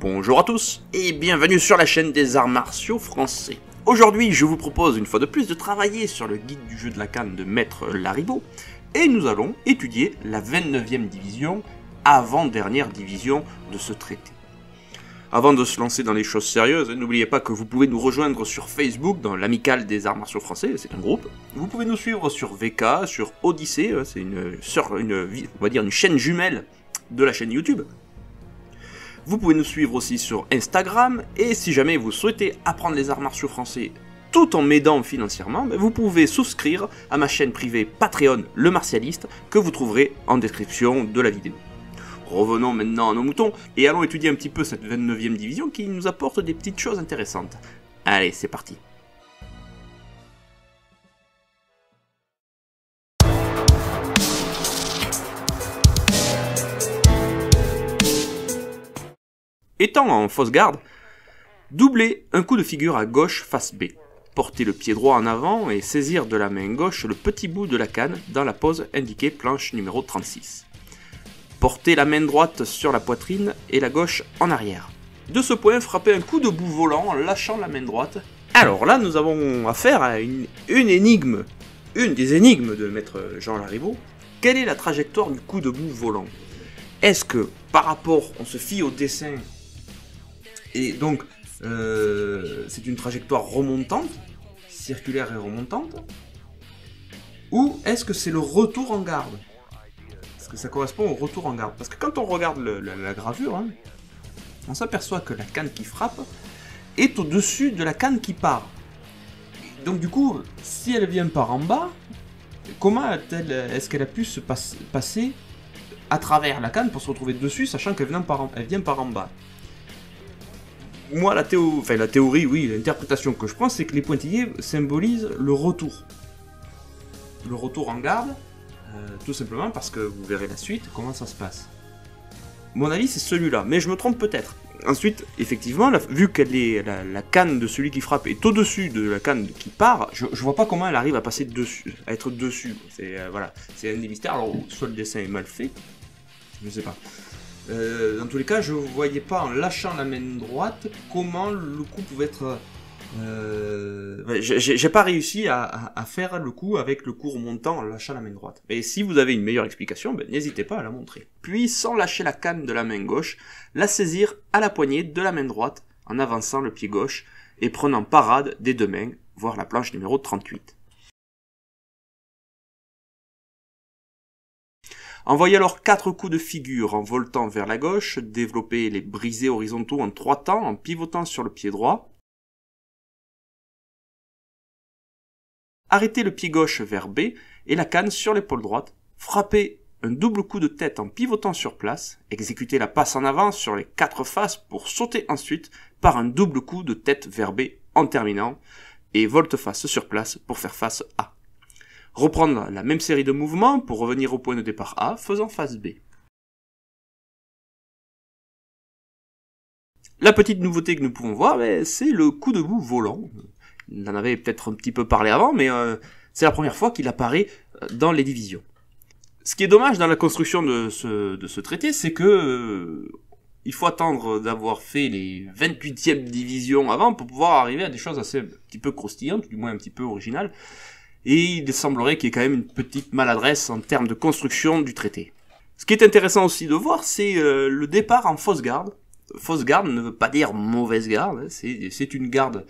Bonjour à tous et bienvenue sur la chaîne des arts martiaux français. Aujourd'hui je vous propose une fois de plus de travailler sur le guide du jeu de la canne de Maître Lariboe et nous allons étudier la 29e division, avant-dernière division de ce traité. Avant de se lancer dans les choses sérieuses, n'oubliez pas que vous pouvez nous rejoindre sur Facebook dans l'Amicale des arts martiaux français, c'est un groupe. Vous pouvez nous suivre sur VK, sur Odyssée, c'est on va dire une chaîne jumelle de la chaîne YouTube. Vous pouvez nous suivre aussi sur Instagram, et si jamais vous souhaitez apprendre les arts martiaux français tout en m'aidant financièrement, vous pouvez souscrire à ma chaîne privée Patreon Le Martialiste, que vous trouverez en description de la vidéo. Revenons maintenant à nos moutons, et allons étudier un petit peu cette 29e division qui nous apporte des petites choses intéressantes. Allez, c'est parti. Étant en fausse garde, doublez un coup de figure à gauche face B. Portez le pied droit en avant et saisir de la main gauche le petit bout de la canne dans la pose indiquée planche numéro 36. Portez la main droite sur la poitrine et la gauche en arrière. De ce point, frappez un coup de bout volant en lâchant la main droite. Alors là, nous avons affaire à une énigme, une des énigmes de Maître Jean Lariboe. Quelle est la trajectoire du coup de bout volant? Est-ce que, par rapport, on se fie au dessin, et donc, c'est une trajectoire remontante, circulaire et remontante, ou est-ce que c'est le retour en garde? Est-ce que ça correspond au retour en garde? Parce que quand on regarde la gravure, hein, on s'aperçoit que la canne qui frappe est au-dessus de la canne qui part. Donc du coup, si elle vient par en bas, comment est-ce qu'elle a pu se passer à travers la canne pour se retrouver dessus, sachant qu'elle vient par en bas? Moi, la théorie, oui, l'interprétation que je prends, c'est que les pointillés symbolisent le retour. Le retour en garde, tout simplement parce que vous verrez la suite, comment ça se passe. Mon avis, c'est celui-là, mais je me trompe peut-être. Ensuite, effectivement, vu qu'elle est la canne de celui qui frappe est au-dessus de la canne qui part, je vois pas comment elle arrive à passer dessus, à être dessus. C'est voilà, c'est un des mystères. Alors, soit le dessin est mal fait, je sais pas. Dans tous les cas, je ne voyais pas en lâchant la main droite comment le coup pouvait être... J'ai pas réussi à faire le coup avec le coup remontant en lâchant la main droite. Et si vous avez une meilleure explication, n'hésitez pas à la montrer. Puis, sans lâcher la canne de la main gauche, la saisir à la poignée de la main droite en avançant le pied gauche et prenant parade des deux mains, voire la planche numéro 38. Envoyez alors 4 coups de figure en voltant vers la gauche, développez les brisés horizontaux en 3 temps en pivotant sur le pied droit. Arrêtez le pied gauche vers B et la canne sur l'épaule droite. Frappez un double coup de tête en pivotant sur place. Exécutez la passe en avant sur les 4 faces pour sauter ensuite par un double coup de tête vers B en terminant. Et volte-face sur place pour faire face A. Reprendre la même série de mouvements pour revenir au point de départ A, faisant face B. La petite nouveauté que nous pouvons voir, c'est le coup de bout volant. On en avait peut-être un petit peu parlé avant, mais c'est la première fois qu'il apparaît dans les divisions. Ce qui est dommage dans la construction de ce traité, c'est que il faut attendre d'avoir fait les 28e divisions avant pour pouvoir arriver à des choses assez un petit peu croustillantes, du moins un petit peu originales. Et il semblerait qu'il y ait quand même une petite maladresse en termes de construction du traité. Ce qui est intéressant aussi de voir, c'est le départ en fausse garde. Fausse garde ne veut pas dire mauvaise garde, c'est une garde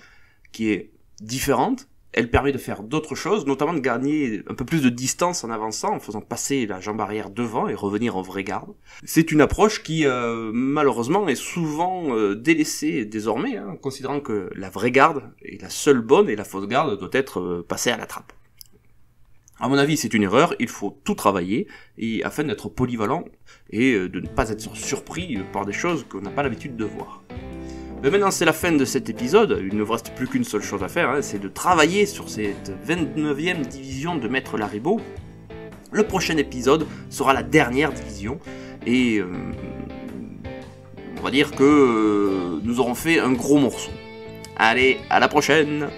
qui est différente. Elle permet de faire d'autres choses, notamment de gagner un peu plus de distance en avançant, en faisant passer la jambe arrière devant et revenir en vraie garde. C'est une approche qui, malheureusement, est souvent délaissée désormais, hein, considérant que la vraie garde est la seule bonne et la fausse garde doit être passée à la trappe. À mon avis, c'est une erreur, il faut tout travailler, et afin d'être polyvalent, et de ne pas être surpris par des choses qu'on n'a pas l'habitude de voir. Mais maintenant c'est la fin de cet épisode, il ne vous reste plus qu'une seule chose à faire, hein, c'est de travailler sur cette 29e division de Maître Lariboe. Le prochain épisode sera la dernière division, et on va dire que nous aurons fait un gros morceau. Allez, à la prochaine!